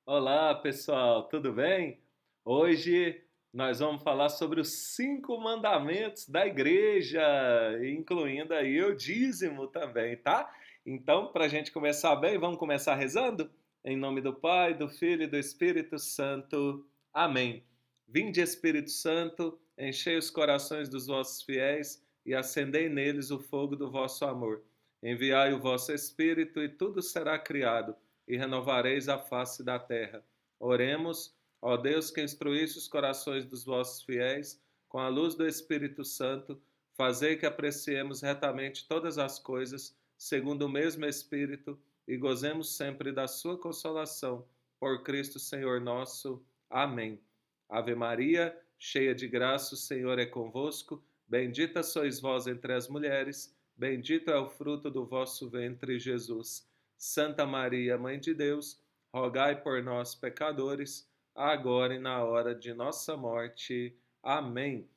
Olá, pessoal, tudo bem? Hoje nós vamos falar sobre os 5 mandamentos da igreja, incluindo aí o dízimo também, tá? Então, para a gente começar bem, vamos começar rezando? Em nome do Pai, do Filho e do Espírito Santo. Amém. Vinde, Espírito Santo, enchei os corações dos vossos fiéis e acendei neles o fogo do vosso amor. Enviai o vosso Espírito e tudo será criado e renovareis a face da terra. Oremos, ó Deus, que instruísse os corações dos vossos fiéis com a luz do Espírito Santo, fazei que apreciemos retamente todas as coisas, segundo o mesmo Espírito, e gozemos sempre da sua consolação. Por Cristo Senhor nosso. Amém. Ave Maria, cheia de graça, o Senhor é convosco. Bendita sois vós entre as mulheres, bendito é o fruto do vosso ventre, Jesus. Santa Maria, Mãe de Deus, rogai por nós, pecadores, agora e na hora de nossa morte. Amém.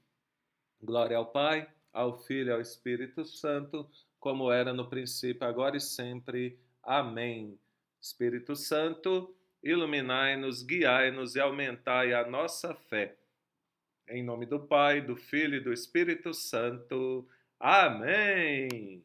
Glória ao Pai, ao Filho e ao Espírito Santo, como era no princípio, agora e sempre. Amém. Espírito Santo, iluminai-nos, guiai-nos e aumentai a nossa fé. Em nome do Pai, do Filho e do Espírito Santo. Amém.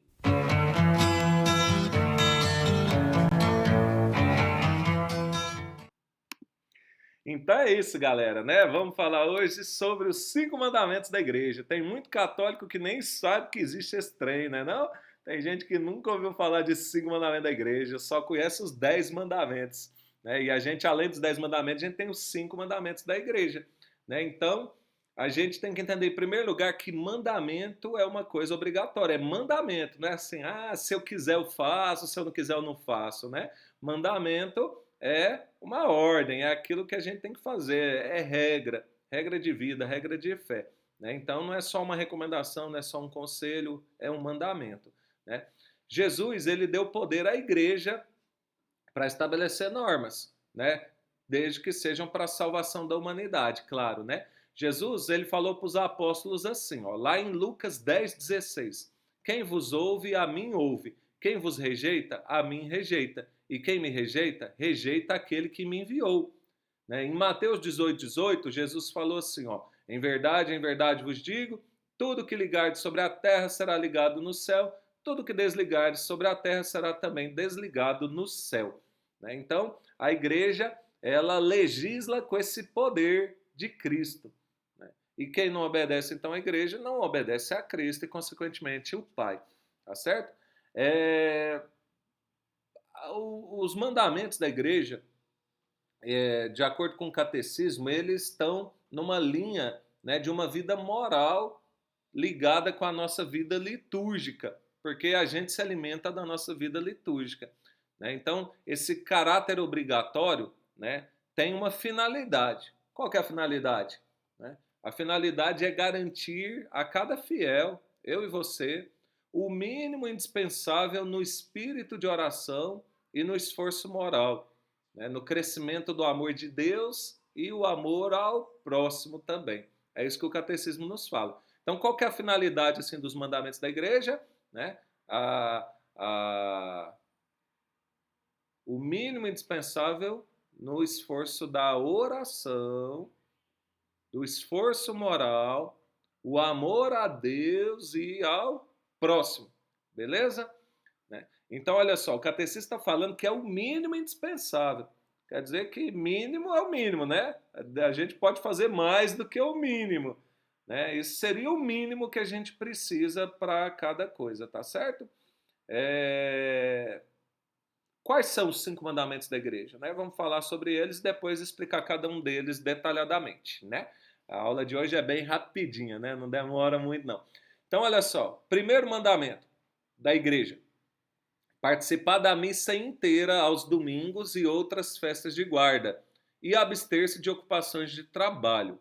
Então é isso, galera, né? Vamos falar hoje sobre os 5 mandamentos da igreja. Tem muito católico que nem sabe que existe esse trem, né? Não? Tem gente que nunca ouviu falar de 5 mandamentos da igreja, só conhece os 10 mandamentos, né? E a gente, além dos 10 mandamentos, a gente tem os 5 mandamentos da igreja, né? Então, a gente tem que entender, em primeiro lugar, que mandamento é uma coisa obrigatória. É mandamento, não é assim, se eu quiser eu faço, se eu não quiser eu não faço, né? Mandamento é uma ordem, é aquilo que a gente tem que fazer, é regra, regra de vida, regra de fé. Né? Então não é só uma recomendação, não é só um conselho, é um mandamento. Né? Jesus ele deu poder à igreja para estabelecer normas, né? Desde que sejam para a salvação da humanidade, claro. Né? Jesus ele falou para os apóstolos assim, ó, lá em Lucas 10,16: quem vos ouve, a mim ouve. Quem vos rejeita, a mim rejeita. E quem me rejeita, rejeita aquele que me enviou. Né? Em Mateus 18,18, Jesus falou assim: ó, em verdade vos digo, tudo que ligardes sobre a terra será ligado no céu, tudo que desligardes sobre a terra será também desligado no céu. Né? Então, a igreja, ela legisla com esse poder de Cristo. Né? E quem não obedece, então, à igreja, não obedece a Cristo e, consequentemente, o Pai. Tá certo? Os mandamentos da igreja, de acordo com o catecismo, eles estão numa linha, né, de uma vida moral ligada com a nossa vida litúrgica, porque a gente se alimenta da nossa vida litúrgica. Né? Então, esse caráter obrigatório, né, tem uma finalidade. Qual que é a finalidade? Né? A finalidade é garantir a cada fiel, eu e você, o mínimo indispensável no espírito de oração e no esforço moral, né, no crescimento do amor de Deus e o amor ao próximo também. É isso que o catecismo nos fala. Então, qual que é a finalidade assim, dos mandamentos da igreja? Né? A, a, o mínimo indispensável no esforço da oração, do esforço moral, o amor a Deus e ao próximo. Beleza? Né? Então, olha só, o catecismo está falando que é o mínimo indispensável. Quer dizer que mínimo é o mínimo, né? A gente pode fazer mais do que o mínimo. Né? Isso seria o mínimo que a gente precisa para cada coisa, tá certo? É... Quais são os 5 mandamentos da igreja? Né? Vamos falar sobre eles e depois explicar cada um deles detalhadamente. Né? A aula de hoje é bem rapidinha, né? Não demora muito, não. Então, olha só. Primeiro mandamento da igreja: participar da missa inteira aos domingos e outras festas de guarda, e abster-se de ocupações de trabalho.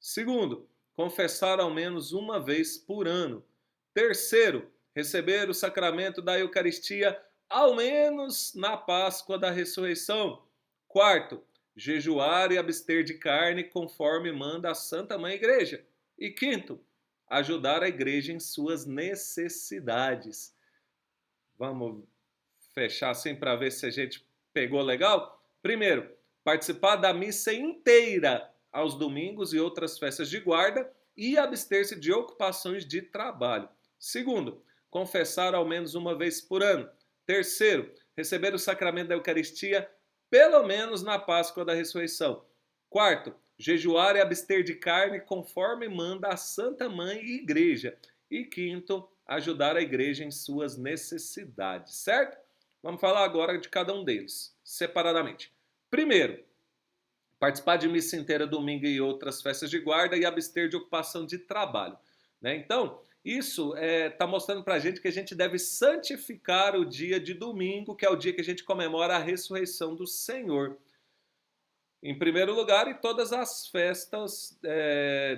Segundo, confessar ao menos uma vez por ano. Terceiro, receber o sacramento da Eucaristia ao menos na Páscoa da Ressurreição. Quarto, jejuar e abster de carne conforme manda a Santa Mãe Igreja. E quinto, ajudar a igreja em suas necessidades. Vamos fechar assim para ver se a gente pegou legal? Primeiro, participar da missa inteira aos domingos e outras festas de guarda e abster-se de ocupações de trabalho. Segundo, confessar ao menos uma vez por ano. Terceiro, receber o sacramento da Eucaristia pelo menos na Páscoa da Ressurreição. Quarto, jejuar e abster de carne conforme manda a Santa Mãe e Igreja. E quinto, ajudar a Igreja em suas necessidades, certo? Vamos falar agora de cada um deles, separadamente. Primeiro, participar de missa inteira domingo e outras festas de guarda e abster de ocupação de trabalho. Né? Então, isso está mostrando para a gente que a gente deve santificar o dia de domingo, que é o dia que a gente comemora a ressurreição do Senhor. Em primeiro lugar, e todas as festas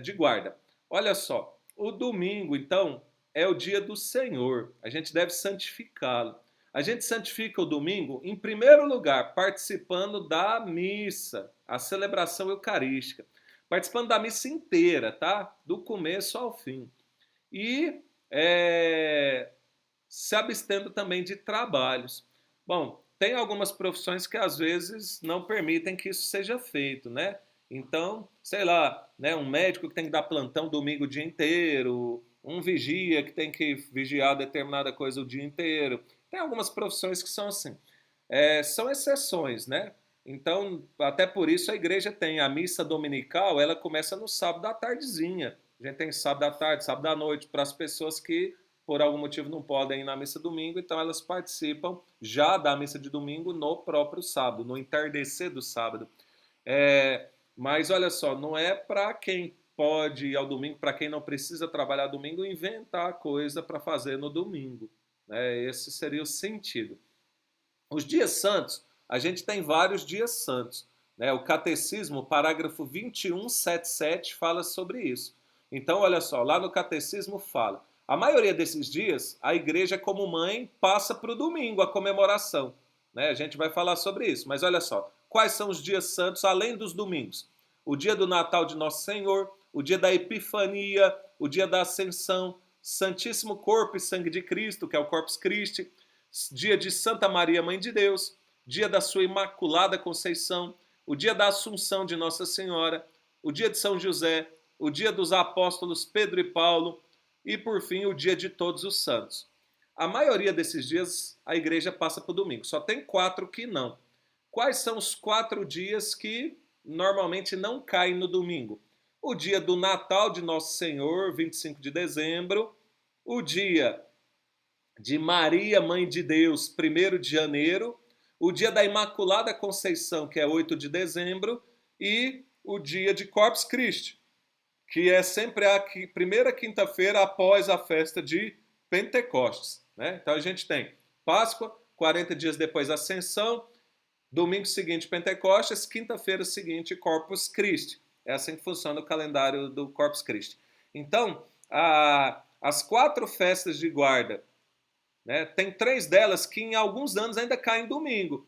de guarda. Olha só, o domingo, então, é o dia do Senhor. A gente deve santificá-lo. A gente santifica o domingo, em primeiro lugar, participando da missa, a celebração eucarística. Participando da missa inteira, tá? Do começo ao fim. E se abstendo também de trabalhos. Bom, tem algumas profissões que às vezes não permitem que isso seja feito, né? Então, sei lá, né, um médico que tem que dar plantão domingo o dia inteiro, um vigia que tem que vigiar determinada coisa o dia inteiro. Tem algumas profissões que são assim. São exceções, né? Então, até por isso a igreja tem a missa dominical, ela começa no sábado à tardezinha. A gente tem sábado à tarde, sábado à noite, para as pessoas que por algum motivo não podem ir na missa domingo, então elas participam já da missa de domingo no próprio sábado, no entardecer do sábado. Mas olha só, não é para quem pode ir ao domingo, para quem não precisa trabalhar domingo, inventar coisa para fazer no domingo. Esse seria o sentido. Os dias santos, a gente tem vários dias santos. O Catecismo, parágrafo 2177, fala sobre isso. Então, olha só, lá no Catecismo fala: a maioria desses dias, a igreja, como mãe, passa para o domingo, a comemoração. A gente vai falar sobre isso, mas olha só, quais são os dias santos além dos domingos? O dia do Natal de Nosso Senhor, o dia da Epifania, o dia da Ascensão, Santíssimo Corpo e Sangue de Cristo, que é o Corpus Christi, dia de Santa Maria, Mãe de Deus, dia da sua Imaculada Conceição, o dia da Assunção de Nossa Senhora, o dia de São José, o dia dos apóstolos Pedro e Paulo e, por fim, o dia de Todos os Santos. A maioria desses dias a igreja passa para o domingo, só tem 4 que não. Quais são os 4 dias que normalmente não caem no domingo? O dia do Natal de Nosso Senhor, 25 de dezembro, o dia de Maria, Mãe de Deus, 1º de janeiro, o dia da Imaculada Conceição, que é 8 de dezembro, e o dia de Corpus Christi, que é sempre a primeira quinta-feira após a festa de Pentecostes. Então a gente tem Páscoa, 40 dias depois Ascensão, domingo seguinte Pentecostes, quinta-feira seguinte Corpus Christi. É assim que funciona o calendário do Corpus Christi. Então, as 4 festas de guarda, tem 3 delas que em alguns anos ainda caem domingo.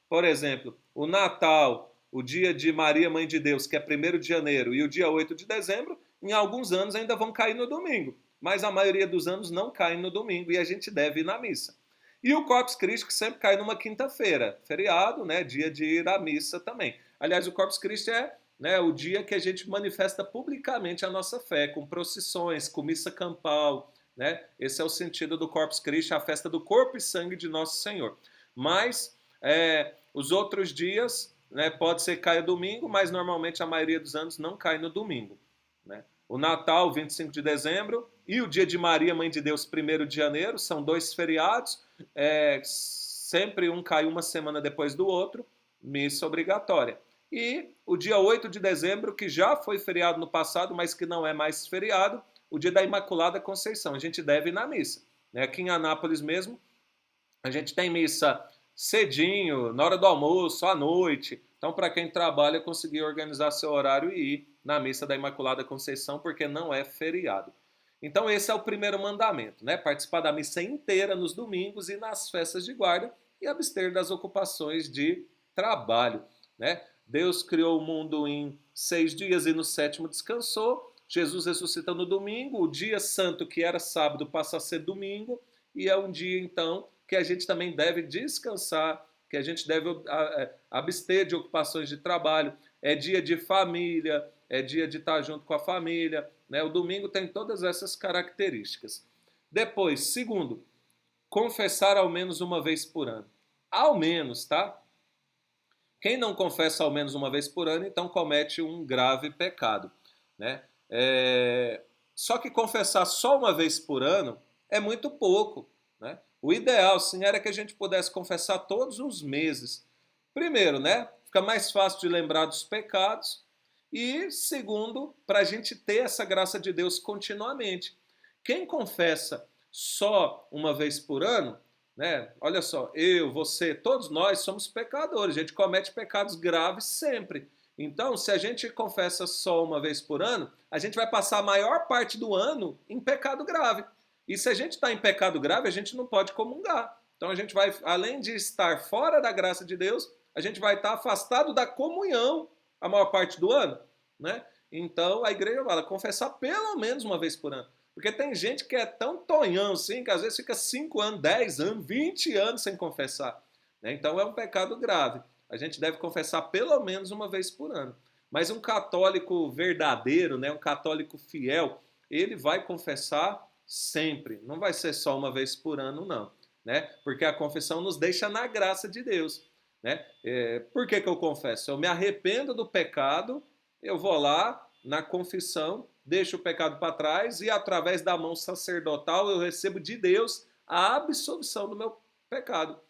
Por exemplo, o Natal, o dia de Maria, Mãe de Deus, que é 1º de janeiro, e o dia 8 de dezembro, em alguns anos ainda vão cair no domingo. Mas a maioria dos anos não caem no domingo e a gente deve ir na missa. E o Corpus Christi, que sempre cai numa quinta-feira, feriado, dia de ir à missa também. Aliás, o Corpus Christi é o dia que a gente manifesta publicamente a nossa fé, com procissões, com missa campal. Esse é o sentido do Corpus Christi, a festa do corpo e sangue de Nosso Senhor. Mas os outros dias, pode ser que caia domingo, mas normalmente a maioria dos anos não cai no domingo. O Natal, 25 de dezembro, e o dia de Maria, Mãe de Deus, 1º de janeiro, são 2 feriados, sempre um cai uma semana depois do outro, missa obrigatória. E o dia 8 de dezembro, que já foi feriado no passado, mas que não é mais feriado, o dia da Imaculada Conceição. A gente deve ir na missa. Aqui em Anápolis mesmo, a gente tem missa cedinho, na hora do almoço, à noite. Então, para quem trabalha, conseguir organizar seu horário e ir na missa da Imaculada Conceição, porque não é feriado. Então, esse é o primeiro mandamento, participar da missa inteira nos domingos e nas festas de guarda e abster das ocupações de trabalho. Deus criou o mundo em 6 dias e no 7º descansou. Jesus ressuscita no domingo, o dia santo, que era sábado, passa a ser domingo, e é um dia, então, que a gente também deve descansar que a gente deve abster de ocupações de trabalho, é dia de família, é dia de estar junto com a família, né? O domingo tem todas essas características. Depois, segundo, confessar ao menos uma vez por ano. Ao menos, tá? Quem não confessa ao menos uma vez por ano, então comete um grave pecado, né? Só que confessar só uma vez por ano é muito pouco, né? O ideal, sim, era que a gente pudesse confessar todos os meses. Primeiro, né? Fica mais fácil de lembrar dos pecados. E segundo, para a gente ter essa graça de Deus continuamente. Quem confessa só uma vez por ano, né? Olha só, eu, você, todos nós somos pecadores, a gente comete pecados graves sempre. Então, se a gente confessa só uma vez por ano, a gente vai passar a maior parte do ano em pecado grave. E se a gente está em pecado grave, a gente não pode comungar. Então a gente vai, além de estar fora da graça de Deus, a gente vai estar afastado da comunhão a maior parte do ano, né? Então a igreja fala confessar pelo menos uma vez por ano. Porque tem gente que é tão tonhão assim, que às vezes fica 5 anos, 10 anos, 20 anos sem confessar, né? Então é um pecado grave. A gente deve confessar pelo menos uma vez por ano. Mas um católico verdadeiro, né, um católico fiel, ele vai confessar sempre. Não vai ser só uma vez por ano, não, né? Porque a confissão nos deixa na graça de Deus, né? Por que eu confesso? Eu me arrependo do pecado, eu vou lá na confissão, deixo o pecado para trás e através da mão sacerdotal eu recebo de Deus a absolvição do meu pecado,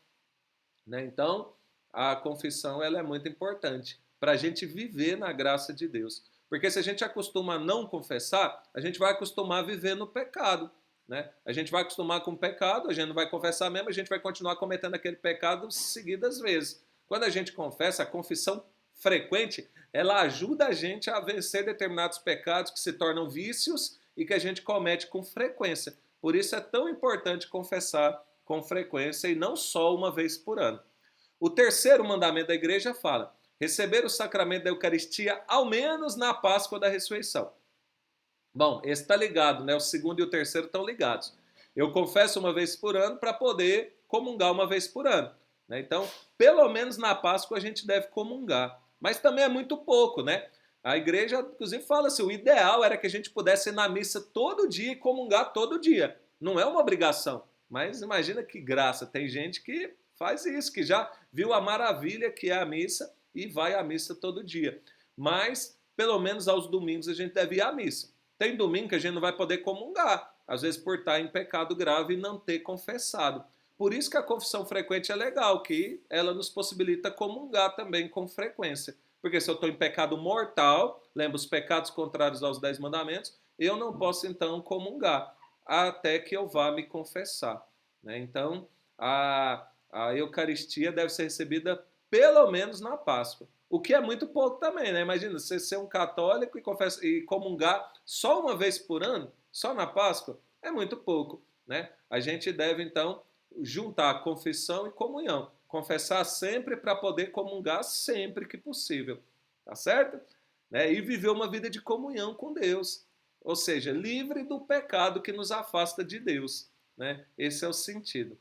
né? Então, a confissão ela é muito importante para a gente viver na graça de Deus. Porque se a gente acostuma a não confessar, a gente vai acostumar a viver no pecado, né? A gente vai acostumar com o pecado, a gente não vai confessar mesmo, a gente vai continuar cometendo aquele pecado seguidas vezes. Quando a gente confessa, a confissão frequente, ela ajuda a gente a vencer determinados pecados que se tornam vícios e que a gente comete com frequência. Por isso é tão importante confessar com frequência e não só uma vez por ano. O terceiro mandamento da igreja fala: receber o sacramento da Eucaristia ao menos na Páscoa da Ressurreição. Bom, esse está ligado, né? O segundo e o terceiro estão ligados. Eu confesso uma vez por ano para poder comungar uma vez por ano, né? Então, pelo menos na Páscoa a gente deve comungar. Mas também é muito pouco, né? A igreja, inclusive, fala assim: o ideal era que a gente pudesse ir na missa todo dia e comungar todo dia. Não é uma obrigação, mas imagina que graça. Tem gente que faz isso, que já viu a maravilha que é a missa e vai à missa todo dia. Mas, pelo menos aos domingos, a gente deve ir à missa. Tem domingo que a gente não vai poder comungar, às vezes por estar em pecado grave e não ter confessado. Por isso que a confissão frequente é legal, que ela nos possibilita comungar também com frequência. Porque se eu estou em pecado mortal, lembra os pecados contrários aos 10 mandamentos, eu não posso então comungar, até que eu vá me confessar, né? Então, a Eucaristia deve ser recebida pelo menos na Páscoa. O que é muito pouco também, né? Imagina, você ser um católico e comungar só uma vez por ano, só na Páscoa, é muito pouco, né? A gente deve, então, juntar confissão e comunhão. Confessar sempre para poder comungar sempre que possível, tá certo? Né? E viver uma vida de comunhão com Deus. Ou seja, livre do pecado que nos afasta de Deus, né? Esse é o sentido.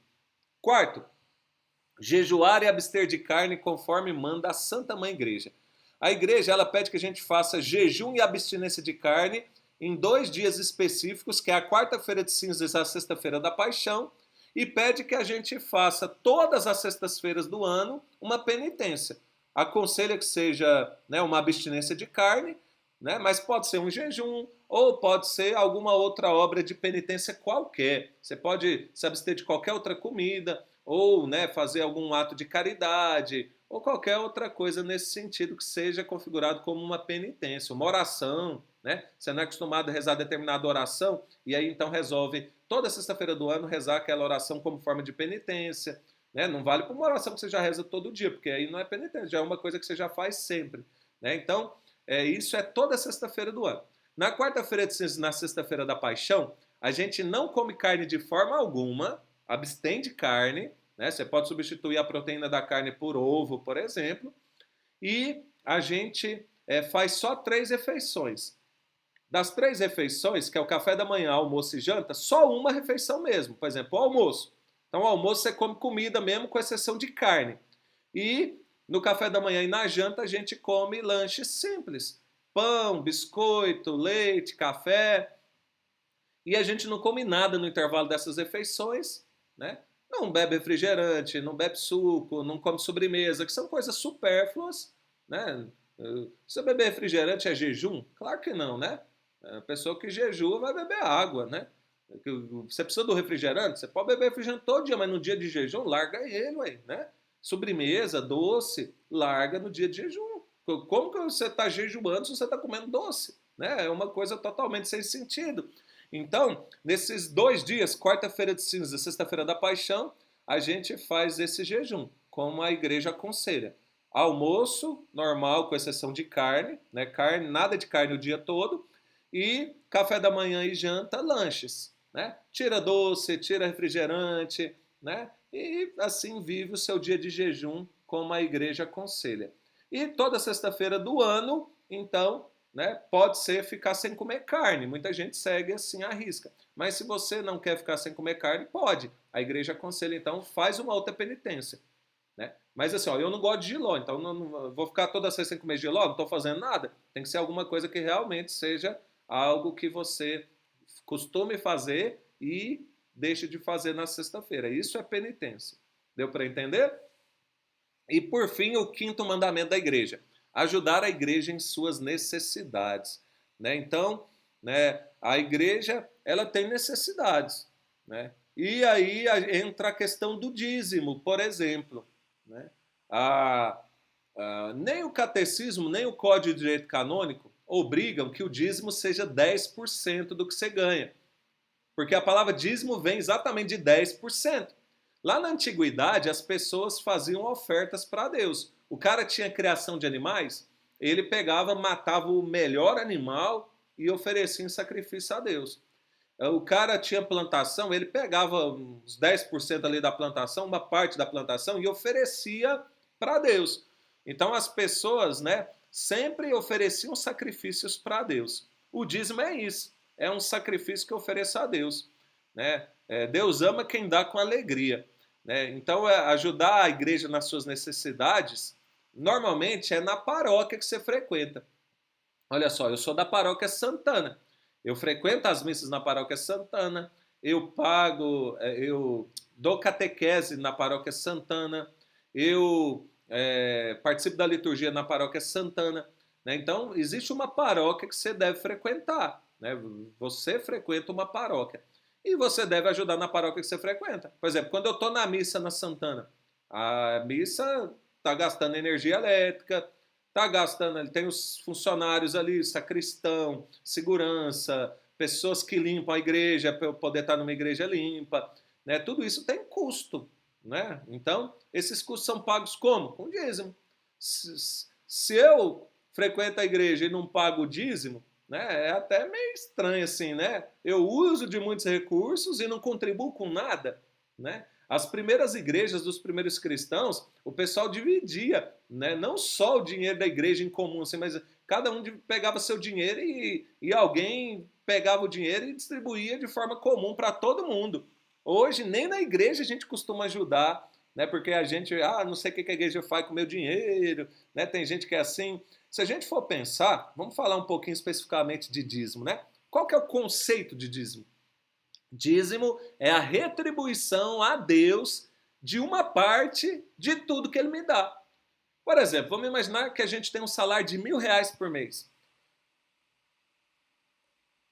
Quarto, jejuar e abster de carne conforme manda a Santa Mãe Igreja. A igreja ela pede que a gente faça jejum e abstinência de carne em 2 dias específicos, que é a quarta-feira de cinzas e a sexta-feira da paixão, e pede que a gente faça todas as sextas-feiras do ano uma penitência. Aconselha que seja, né, uma abstinência de carne, né, mas pode ser um jejum ou pode ser alguma outra obra de penitência qualquer. Você pode se abster de qualquer outra comida, ou, né, fazer algum ato de caridade, ou qualquer outra coisa nesse sentido que seja configurado como uma penitência, uma oração, né? Você não é acostumado a rezar determinada oração, e aí então resolve toda sexta-feira do ano rezar aquela oração como forma de penitência, né? Não vale para uma oração que você já reza todo dia, porque aí não é penitência, já é uma coisa que você já faz sempre, né? Então, isso é toda sexta-feira do ano. Na quarta-feira de cinzas, na sexta-feira da paixão, a gente não come carne de forma alguma, abstém de carne, né? Você pode substituir a proteína da carne por ovo, por exemplo, e a gente faz só 3 refeições. Das 3 refeições, que é o café da manhã, almoço e janta, só uma refeição mesmo. Por exemplo, o almoço. Então, o almoço você come comida mesmo, com exceção de carne. E no café da manhã e na janta a gente come lanches simples. Pão, biscoito, leite, café. E a gente não come nada no intervalo dessas refeições, né? Não bebe refrigerante, não bebe suco, não come sobremesa, que são coisas supérfluas, né? Se beber refrigerante é jejum? Claro que não, né? A pessoa que jejua vai beber água, né? Você precisa do refrigerante? Você pode beber refrigerante todo dia, mas no dia de jejum, larga ele, ué, né? Sobremesa, doce, larga no dia de jejum. Como que você está jejuando se você está comendo doce? Né? É uma coisa totalmente sem sentido. Então, nesses 2 dias, quarta-feira de cinza e sexta-feira da paixão, a gente faz esse jejum, como a igreja aconselha. Almoço normal, com exceção de carne, né? Carne, nada de carne o dia todo, e café da manhã e janta, lanches, né? Tira doce, tira refrigerante, né? E assim vive o seu dia de jejum, como a igreja aconselha. E toda sexta-feira do ano, então, né, pode ser ficar sem comer carne. Muita gente segue assim à risca. Mas se você não quer ficar sem comer carne, pode. A igreja aconselha, então, faz uma outra penitência. Né? Mas assim, ó, eu não gosto de jiló, então não vou ficar toda sexta sem comer jiló, não estou fazendo nada. Tem que ser alguma coisa que realmente seja algo que você costume fazer e deixe de fazer na sexta-feira. Isso é penitência. Deu para entender? E por fim, o quinto mandamento da igreja: ajudar a igreja em suas necessidades. Né? Então, né, a igreja ela tem necessidades. Né? E aí entra a questão do dízimo, por exemplo. Né? A, nem o catecismo, nem o Código de Direito Canônico obrigam que o dízimo seja 10% do que você ganha. Porque a palavra dízimo vem exatamente de 10%. Lá na antiguidade, as pessoas faziam ofertas para Deus. O cara tinha criação de animais, ele pegava, matava o melhor animal e oferecia em sacrifício a Deus. O cara tinha plantação, ele pegava uns 10% ali da plantação, uma parte da plantação, e oferecia para Deus. Então as pessoas, né, sempre ofereciam sacrifícios para Deus. O dízimo é isso, é um sacrifício que ofereça a Deus. Né? Deus ama quem dá com alegria. Né? Então ajudar a igreja nas suas necessidades, normalmente é na paróquia que você frequenta. Olha só, eu sou da paróquia Santana. Eu frequento as missas na paróquia Santana, eu dou catequese na paróquia Santana, eu participo da liturgia na paróquia Santana. Né? Então, existe uma paróquia que você deve frequentar. Né? Você frequenta uma paróquia. E você deve ajudar na paróquia que você frequenta. Por exemplo, quando eu estou na missa na Santana, a missa está gastando energia elétrica, está gastando, ele tem os funcionários ali, sacristão, segurança, pessoas que limpam a igreja para eu poder estar numa igreja limpa, né? Tudo isso tem custo, né? Então, esses custos são pagos como? Com dízimo. Se eu frequento a igreja e não pago o dízimo, né? É até meio estranho assim, né? Eu uso de muitos recursos e não contribuo com nada, né? As primeiras igrejas dos primeiros cristãos, o pessoal dividia, né? Não só o dinheiro da igreja em comum, assim, mas cada um pegava seu dinheiro e alguém pegava o dinheiro e distribuía de forma comum para todo mundo. Hoje, nem na igreja a gente costuma ajudar, né? Porque a gente, não sei o que a igreja faz com o meu dinheiro, né? Tem gente que é assim. Se a gente for pensar, vamos falar um pouquinho especificamente de dízimo, né? Qual que é o conceito de dízimo? Dízimo é a retribuição a Deus de uma parte de tudo que Ele me dá. Por exemplo, vamos imaginar que a gente tem um salário de R$ 1.000 por mês.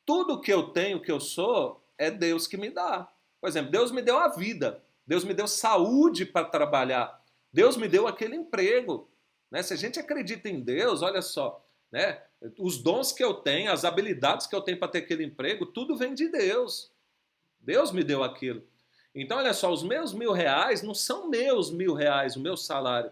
Tudo que eu tenho, que eu sou, é Deus que me dá. Por exemplo, Deus me deu a vida, Deus me deu saúde para trabalhar, Deus me deu aquele emprego. Né? Se a gente acredita em Deus, olha só, né? Os dons que eu tenho, as habilidades que eu tenho para ter aquele emprego, tudo vem de Deus. Deus me deu aquilo. Então, olha só, os meus R$ 1.000 não são meus R$ 1.000, o meu salário.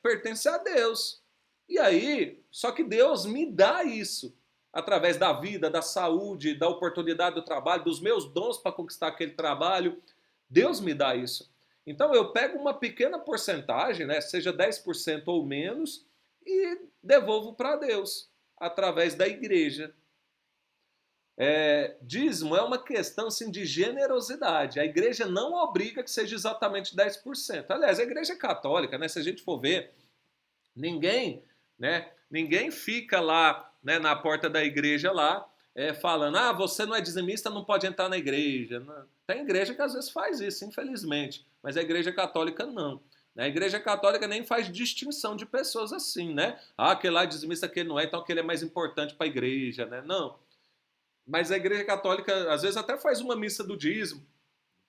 Pertence a Deus. E aí, só que Deus me dá isso. Através da vida, da saúde, da oportunidade do trabalho, dos meus dons para conquistar aquele trabalho. Deus me dá isso. Então eu pego uma pequena porcentagem, né, seja 10% ou menos, e devolvo para Deus, através da igreja. Dízimo é uma questão assim, de generosidade. A igreja não obriga que seja exatamente 10%. Aliás, a igreja católica, né, se a gente for ver, ninguém fica lá, né, na porta da igreja lá, falando, você não é dizimista, não pode entrar na igreja. Não. Tem igreja que às vezes faz isso, infelizmente, mas a igreja católica não. A igreja católica nem faz distinção de pessoas assim, né? Aquele lá é dizimista, aquele não é, então aquele é mais importante para a igreja, né? Não. Mas a igreja católica às vezes até faz uma missa do dízimo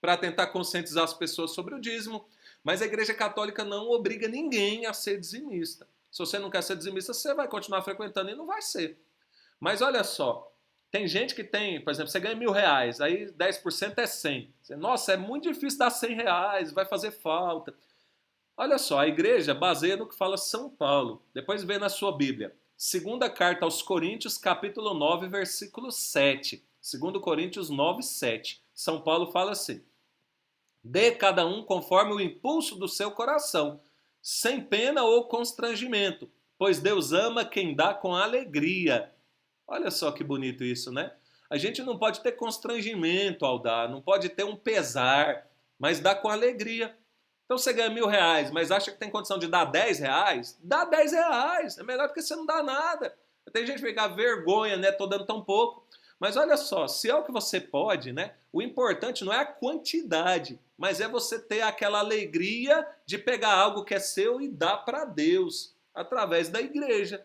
para tentar conscientizar as pessoas sobre o dízimo, mas a igreja católica não obriga ninguém a ser dizimista. Se você não quer ser dizimista, você vai continuar frequentando e não vai ser. Mas olha só, tem gente que tem, por exemplo, você ganha R$ 1.000, aí 10% é 100. Nossa, é muito difícil dar R$ 100, vai fazer falta. Olha só, a igreja baseia no que fala São Paulo. Depois vê na sua Bíblia. Segunda carta aos Coríntios, capítulo 9, versículo 7. 2 Coríntios 9, 7. São Paulo fala assim: dê cada um conforme o impulso do seu coração, sem pena ou constrangimento, pois Deus ama quem dá com alegria. Olha só que bonito isso, né? A gente não pode ter constrangimento ao dar, não pode ter um pesar, mas dá com alegria. Então você ganha R$ 1.000, mas acha que tem condição de dar R$ 10? Dá R$ 10. É melhor do que você não dá nada. Tem gente que fica vergonha, né? Tô dando tão pouco. Mas olha só, se é o que você pode, né? O importante não é a quantidade, mas é você ter aquela alegria de pegar algo que é seu e dar para Deus, através da igreja.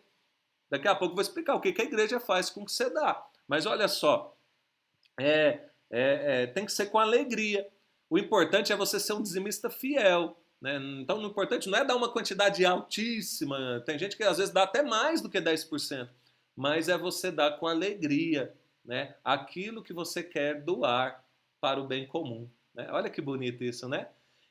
Daqui a pouco eu vou explicar o que a igreja faz com o que você dá. Mas olha só, tem que ser com alegria. O importante é você ser um dizimista fiel. Né? Então, o importante não é dar uma quantidade altíssima. Tem gente que às vezes dá até mais do que 10%. Mas é você dar com alegria, né, aquilo que você quer doar para o bem comum. Né? Olha que bonito isso, né?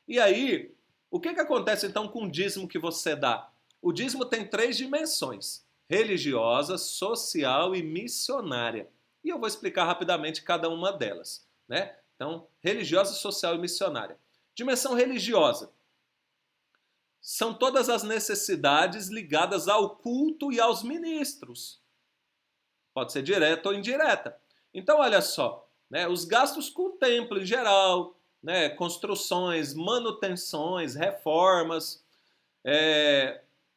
E aí, o que acontece então com o dízimo que você dá? O dízimo tem 3 dimensões: religiosa, social e missionária. E eu vou explicar rapidamente cada uma delas. Né? Então, religiosa, social e missionária. Dimensão religiosa. São todas as necessidades ligadas ao culto e aos ministros. Pode ser direta ou indireta. Então, olha só, né, os gastos com o templo em geral, né, construções, manutenções, reformas,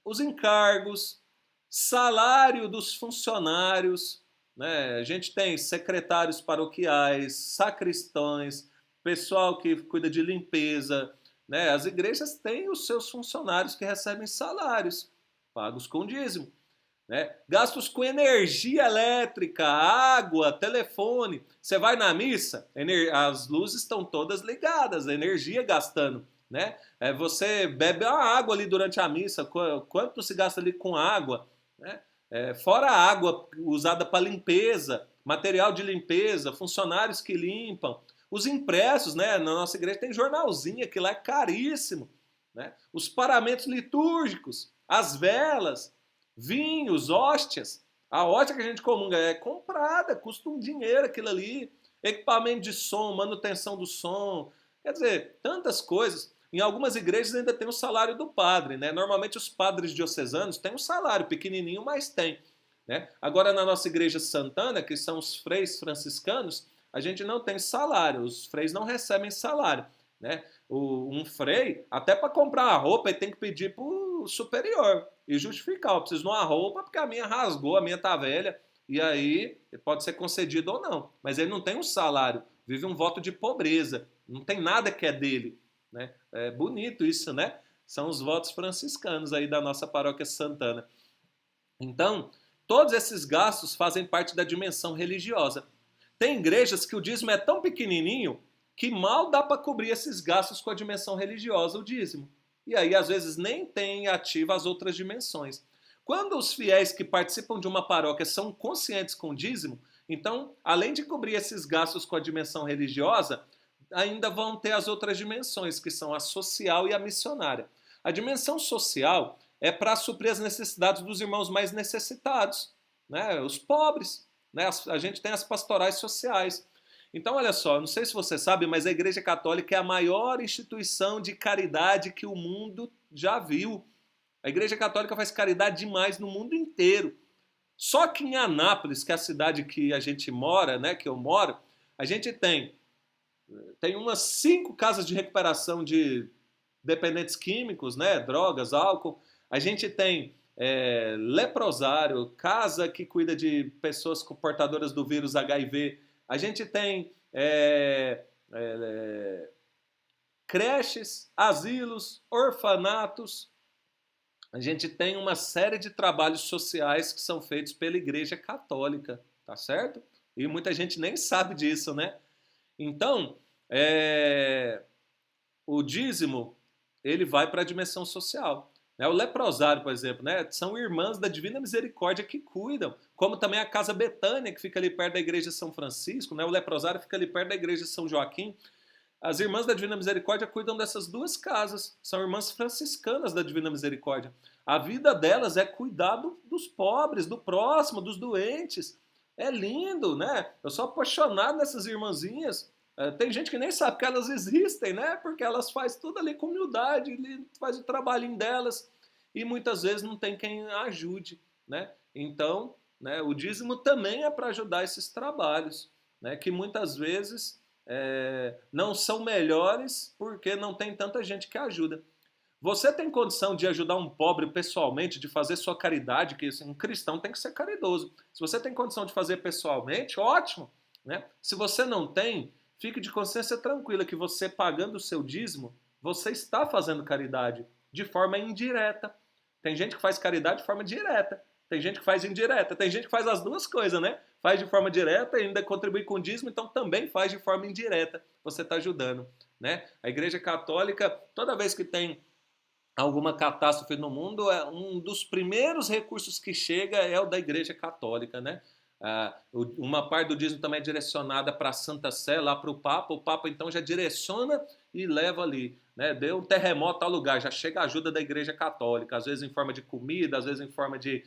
os encargos, salário dos funcionários, né? A gente tem secretários paroquiais, sacristães, pessoal que cuida de limpeza, né? As igrejas têm os seus funcionários que recebem salários, pagos com dízimo. Né? Gastos com energia elétrica, água, telefone. Você vai na missa, as luzes estão todas ligadas, a energia gastando. Né? Você bebe a água ali durante a missa, quanto se gasta ali com água? Né? Fora a água usada para limpeza, material de limpeza, funcionários que limpam. Os impressos, né? Na nossa igreja tem jornalzinho, que lá é caríssimo. Né? Os paramentos litúrgicos, as velas, vinhos, hóstias. A hóstia que a gente comunga é comprada, custa um dinheiro aquilo ali. Equipamento de som, manutenção do som. Quer dizer, tantas coisas. Em algumas igrejas ainda tem o salário do padre. Né? Normalmente os padres diocesanos têm um salário pequenininho, mas tem. Né? Agora na nossa igreja Santana, que são os freis franciscanos, a gente não tem salário. Os freis não recebem salário. Né? Um frei, até para comprar a roupa, ele tem que pedir para o superior e justificar. Eu preciso de uma roupa porque a minha rasgou, a minha tá velha, e aí pode ser concedido ou não. Mas ele não tem um salário, vive um voto de pobreza, não tem nada que é dele. Né? É bonito isso, né? São os votos franciscanos aí da nossa paróquia Santana. Então, todos esses gastos fazem parte da dimensão religiosa. Tem igrejas que o dízimo é tão pequenininho que mal dá para cobrir esses gastos com a dimensão religiosa, o dízimo. E aí, às vezes, nem tem ativa as outras dimensões. Quando os fiéis que participam de uma paróquia são conscientes com o dízimo, então, além de cobrir esses gastos com a dimensão religiosa, ainda vão ter as outras dimensões, que são a social e a missionária. A dimensão social é para suprir as necessidades dos irmãos mais necessitados, né? Os pobres. Né? A gente tem as pastorais sociais. Então, olha só, não sei se você sabe, mas a Igreja Católica é a maior instituição de caridade que o mundo já viu. A Igreja Católica faz caridade demais no mundo inteiro. Só que em Anápolis, que é a cidade que a gente mora, né, que eu moro, a gente tem umas 5 casas de recuperação de dependentes químicos, né, drogas, álcool. A gente tem leprosário, casa que cuida de pessoas portadoras do vírus HIV. A gente tem creches, asilos, orfanatos. A gente tem uma série de trabalhos sociais que são feitos pela Igreja Católica, tá certo? E muita gente nem sabe disso, né? Então, o dízimo, ele vai para a dimensão social. Né? O leprosário, por exemplo, né? São irmãs da Divina Misericórdia que cuidam, como também a Casa Betânia, que fica ali perto da Igreja de São Francisco, né? O leprosário fica ali perto da Igreja de São Joaquim. As irmãs da Divina Misericórdia cuidam dessas 2 casas, são irmãs franciscanas da Divina Misericórdia. A vida delas é cuidar dos pobres, do próximo, dos doentes. É lindo, né? Eu sou apaixonado nessas irmãzinhas. Tem gente que nem sabe que elas existem, né? Porque elas fazem tudo ali com humildade, faz o trabalhinho delas e muitas vezes não tem quem ajude, né? Então, né, o dízimo também é para ajudar esses trabalhos, né? Que muitas vezes não são melhores porque não tem tanta gente que ajuda. Você tem condição de ajudar um pobre pessoalmente, de fazer sua caridade, que assim, um cristão tem que ser caridoso. Se você tem condição de fazer pessoalmente, ótimo, né? Se você não tem, fique de consciência tranquila que você pagando o seu dízimo, você está fazendo caridade de forma indireta. Tem gente que faz caridade de forma direta, tem gente que faz indireta, tem gente que faz as 2 coisas, né? Faz de forma direta e ainda contribui com o dízimo, então também faz de forma indireta. Você está ajudando, né? A Igreja Católica, toda vez que tem alguma catástrofe no mundo, um dos primeiros recursos que chega é o da Igreja Católica, né? Uma parte do dízimo também é direcionada para a Santa Sé, lá para o Papa então já direciona e leva ali, né? Deu um terremoto ao lugar, já chega a ajuda da Igreja Católica, às vezes em forma de comida, às vezes em forma de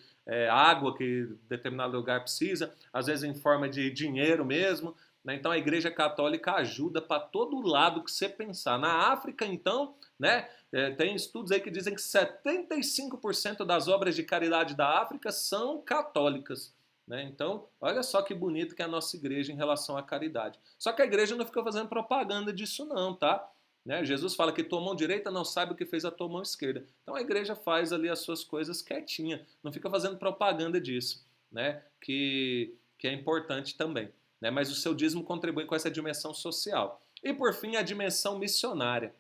água que determinado lugar precisa, às vezes em forma de dinheiro mesmo, né? Então a Igreja Católica ajuda para todo lado que você pensar. Na África, então, né? Tem estudos aí que dizem que 75% das obras de caridade da África são católicas. Né? Então, olha só que bonito que é a nossa igreja em relação à caridade. Só que a igreja não fica fazendo propaganda disso não, tá? Né? Jesus fala que tua mão direita não sabe o que fez a tua mão esquerda. Então a igreja faz ali as suas coisas quietinha, não fica fazendo propaganda disso, né? Que é importante também. Né? Mas o seu dízimo contribui com essa dimensão social. E por fim, a dimensão missionária.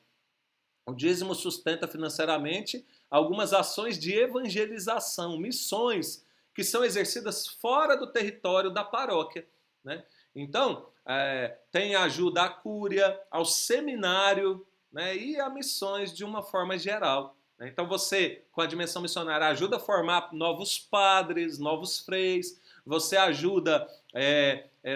O dízimo sustenta financeiramente algumas ações de evangelização, missões, que são exercidas fora do território da paróquia. Né? Então, tem ajuda à cúria, ao seminário, né? E a missões de uma forma geral. Né? Então você, com a dimensão missionária, ajuda a formar novos padres, novos freis, você ajuda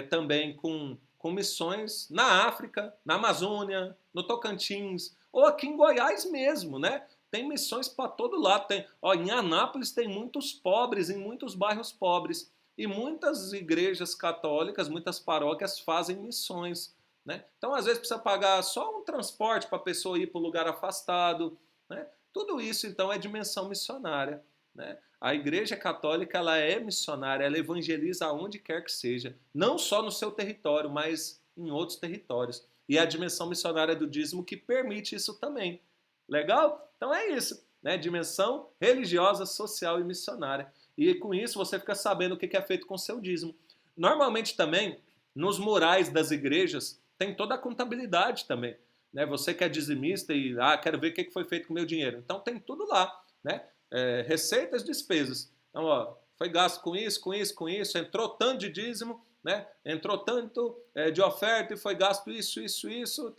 também com missões na África, na Amazônia, no Tocantins, ou aqui em Goiás mesmo, né? Tem missões para todo lado. Em Anápolis tem muitos pobres, em muitos bairros pobres. E muitas igrejas católicas, muitas paróquias fazem missões. Né? Então, às vezes, precisa pagar só um transporte para a pessoa ir para um lugar afastado. Né? Tudo isso, então, é dimensão missionária. Né? A Igreja Católica ela é missionária, ela evangeliza aonde quer que seja. Não só no seu território, mas em outros territórios. E é a dimensão missionária do dízimo que permite isso também. Legal? Então é isso, né? Dimensão religiosa, social e missionária. E com isso você fica sabendo o que é feito com o seu dízimo. Normalmente também, nos murais das igrejas, tem toda a contabilidade também. Né? Você que é dizimista e quero ver o que foi feito com o meu dinheiro. Então tem tudo lá, né? Receitas, despesas. Então, ó, foi gasto com isso, com isso, com isso, entrou tanto de dízimo, né? Entrou tanto de oferta e foi gasto isso,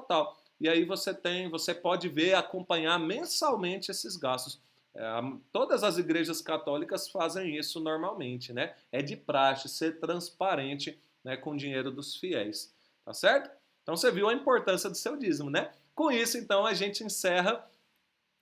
tal. E aí você pode ver, acompanhar mensalmente esses gastos. Todas as igrejas católicas fazem isso normalmente, né? É de praxe ser transparente, né, com o dinheiro dos fiéis, tá certo? Então você viu a importância do seu dízimo, né? Com isso, então, a gente encerra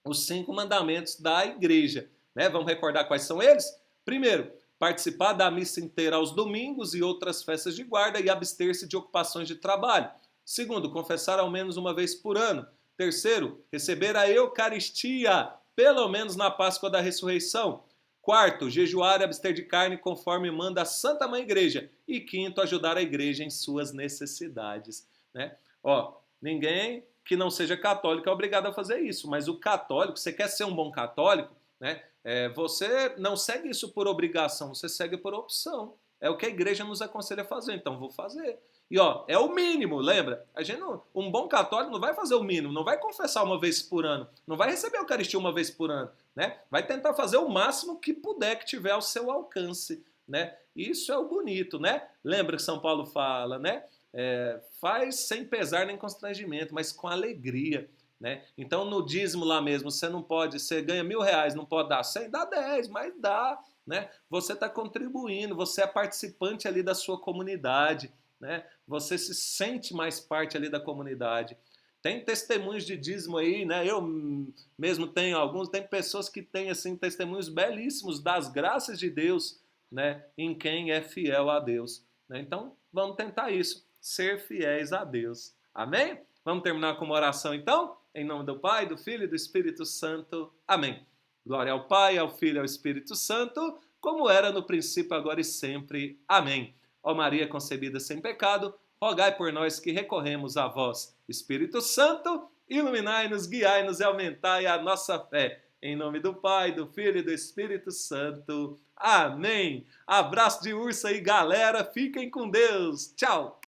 os 5 mandamentos da igreja, né? Vamos recordar quais são eles? Primeiro, participar da missa inteira aos domingos e outras festas de guarda e abster-se de ocupações de trabalho. Segundo, confessar ao menos uma vez por ano. Terceiro, receber a Eucaristia, pelo menos na Páscoa da Ressurreição. Quarto, jejuar e abster de carne conforme manda a Santa Mãe Igreja. E quinto, ajudar a igreja em suas necessidades. Né? Ó, ninguém que não seja católico é obrigado a fazer isso, mas o católico, você quer ser um bom católico, né? Você não segue isso por obrigação, você segue por opção. É o que a igreja nos aconselha a fazer, então vou fazer. E ó, é o mínimo, lembra? Um bom católico não vai fazer o mínimo, não vai confessar uma vez por ano, não vai receber a Eucaristia uma vez por ano, né? Vai tentar fazer o máximo que puder, que tiver ao seu alcance, né? Isso é o bonito, né? Lembra que São Paulo fala, né? Faz sem pesar nem constrangimento, mas com alegria. Né? Então no dízimo lá mesmo, você não pode, você ganha R$ 1.000, não pode dar 100, dá 10, mas dá. Né? Você está contribuindo, você é participante ali da sua comunidade, né? Você se sente mais parte ali da comunidade. Tem testemunhos de dízimo aí, né? Eu mesmo tenho alguns, tem pessoas que têm assim testemunhos belíssimos das graças de Deus, né? Em quem é fiel a Deus. Né? Então vamos tentar isso, ser fiéis a Deus. Amém? Vamos terminar com uma oração então? Em nome do Pai, do Filho e do Espírito Santo. Amém. Glória ao Pai, ao Filho e ao Espírito Santo, como era no princípio, agora e sempre. Amém. Ó Maria concebida sem pecado, rogai por nós que recorremos a vós. Espírito Santo, iluminai-nos, guiai-nos e aumentai a nossa fé. Em nome do Pai, do Filho e do Espírito Santo. Amém. Abraço de urso aí, galera. Fiquem com Deus. Tchau.